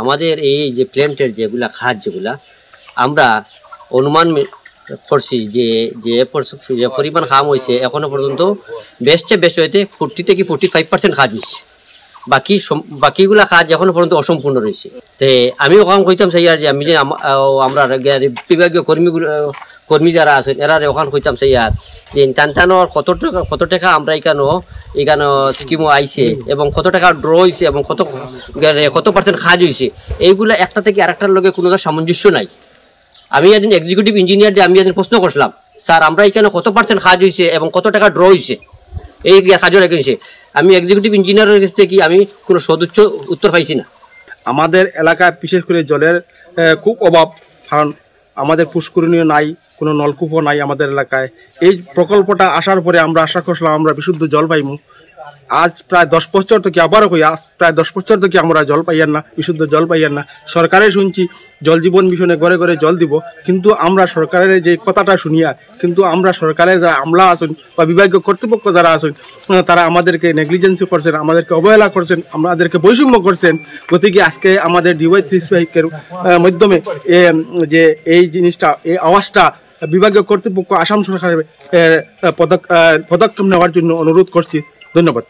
আমাদের এই যে প্ল্যান্টের যেগুলা খাত যেগুলা আমরা অনুমান করছি যে যে পরিমাণ খাম হয়েছে এখনো পর্যন্ত বেশি হইতে 40 থেকে 45% কাজ হয়েছে। বাকিগুলা কাজ এখনো পর্যন্ত অসম্পূর্ণ রয়েছে। তো আমিও কাম কইতাম চাই আর যে আমি যে আমরা বিভাগীয় কর্মী যারা আছেন এরা ওখান কইতাম চাই আর যে টানটানোর কত টাকা আমরা এখানে স্কিমও আইছে এবং কত টাকা ড্র হয়েছে এবং কত পার্সেন্ট কাজ হয়েছে, এইগুলা একটা থেকে আরেকটার লগে কোনো সামঞ্জস্য নাই। আমি একদিন এক্সিকিউটিভ ইঞ্জিনিয়ার দিয়ে আমি একদিন প্রশ্ন করছিলাম, স্যার আমরা এখানে কত পার্সেন্ট কাজ হয়েছে এবং কত টাকা ড্র হয়েছে এই কাজও রেখেছে। আমি এক্সিকিউটিভ ইঞ্জিনিয়ারের কাছ থেকে আমি কোনো সদুচ্চ উত্তর পাইছি না। আমাদের এলাকায় বিশেষ করে জলের খুব অভাব, কারণ আমাদের পুষ্করণীয় নাই, কোনো নলকূপও নাই আমাদের এলাকায়। এই প্রকল্পটা আসার পরে আমরা আশা করছিলাম আমরা বিশুদ্ধ জল পাইমু। আজ প্রায় 10 বছর থেকে আবারও কই প্রায় 10 বছর থেকে আমরা জল পাইয়ার না, বিশুদ্ধ জল পাইয়ার না। সরকারে শুনছি জল জীবন মিশনে ঘরে ঘরে জল দিব, কিন্তু আমরা সরকারের যে কথাটা শুনিয়া কিন্তু আমরা সরকারের যারা আমলা আছেন বা বিভাগীয় কর্তৃপক্ষ যারা আছেন তারা আমাদেরকে নেগলিজেন্সি করছেন, আমাদেরকে অবহেলা করছেন, আমাদেরকে বৈষম্য করছেন। গতিকে আজকে আমাদের DY3 মাধ্যমে যে এই জিনিসটা, এই আওয়াজটা বিভাগীয় কর্তৃপক্ষ আসাম সরকারের পদক্ষেপ নেওয়ার জন্য অনুরোধ করছি। ধন্যবাদ।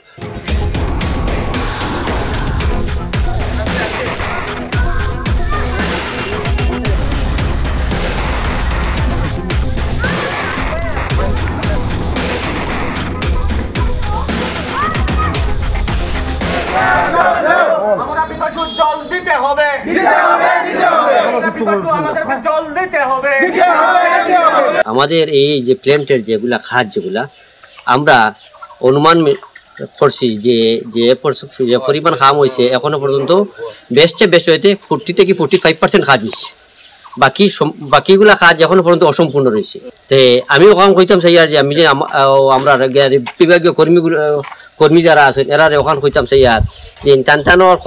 আমাদের এই যে প্ল্যান্টের যেগুলা খাত যেগুলা আমরা অনুমান করছি যে যে পরিমাণ খাম হয়েছে এখনো পর্যন্ত বেশি হইতে 40 থেকে 45% কাজ হয়েছে। বাকিগুলা কাজ এখনো পর্যন্ত অসম্পূর্ণ রয়েছে। তো আমিও কাম কইতাম চাই আর যে আমি যে আমরা বিভাগীয় কর্মী যারা আছেন এরা ওখান কইতাম চাই আর যে টানটানোর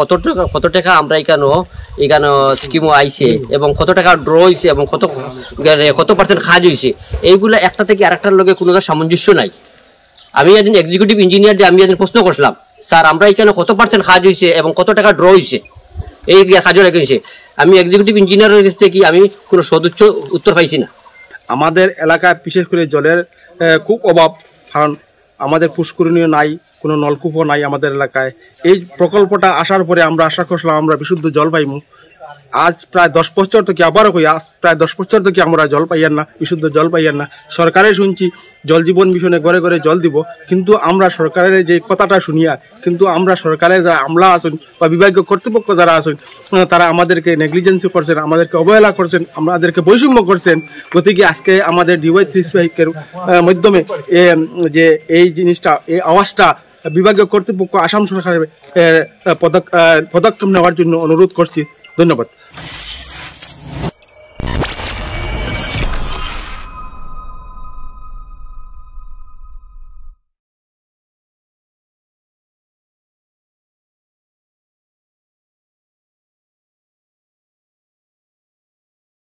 কত টাকা আমরা এখানে স্কিমও আইছে এবং কত টাকা ড্র হয়েছে এবং কত পার্সেন্ট কাজ হয়েছে, এইগুলা একটা থেকে আরেকটার লগে কোনো সামঞ্জস্য নাই। আমি একদিন এক্সিকিউটিভ ইঞ্জিনিয়ার দিয়ে আমি একদিন প্রশ্ন করছিলাম, স্যার আমরা এখানে কত পার্সেন্ট কাজ হয়েছে এবং কত টাকা ড্র হয়েছে এই কাজও রেখেছে। আমি এক্সিকিউটিভ ইঞ্জিনিয়ারের কাছ থেকে আমি কোনো সদুচ্চ উত্তর পাইছি না। আমাদের এলাকায় বিশেষ করে জলের খুব অভাব, কারণ আমাদের পুষ্করণীয় নাই, কোনো নলকূপও নাই আমাদের এলাকায়। এই প্রকল্পটা আসার পরে আমরা আশা করছিলাম আমরা বিশুদ্ধ জল পাইমু। আজ প্রায় 10 বছর থেকে আবারও কই প্রায় 10 বছর থেকে আমরা জল পাইয়ার না, বিশুদ্ধ জল পাইয়ার না। সরকারে শুনছি জল জীবন মিশনে ঘরে ঘরে জল দিব, কিন্তু আমরা সরকারের যে কথাটা শুনিয়া কিন্তু আমরা সরকারের যারা আমলা আছেন বা বিভাগীয় কর্তৃপক্ষ যারা আছেন তারা আমাদেরকে নেগলিজেন্সি করছেন, আমাদেরকে অবহেলা করছেন, আমাদেরকে বৈষম্য করছেন। গতিকে আজকে আমাদের DY3 মাধ্যমে যে এই জিনিসটা, এই আওয়াজটা বিভাগীয় কর্তৃপক্ষ আসাম সরকারের পদক্ষেপ নেওয়ার জন্য অনুরোধ করছি। ধন্যবাদ।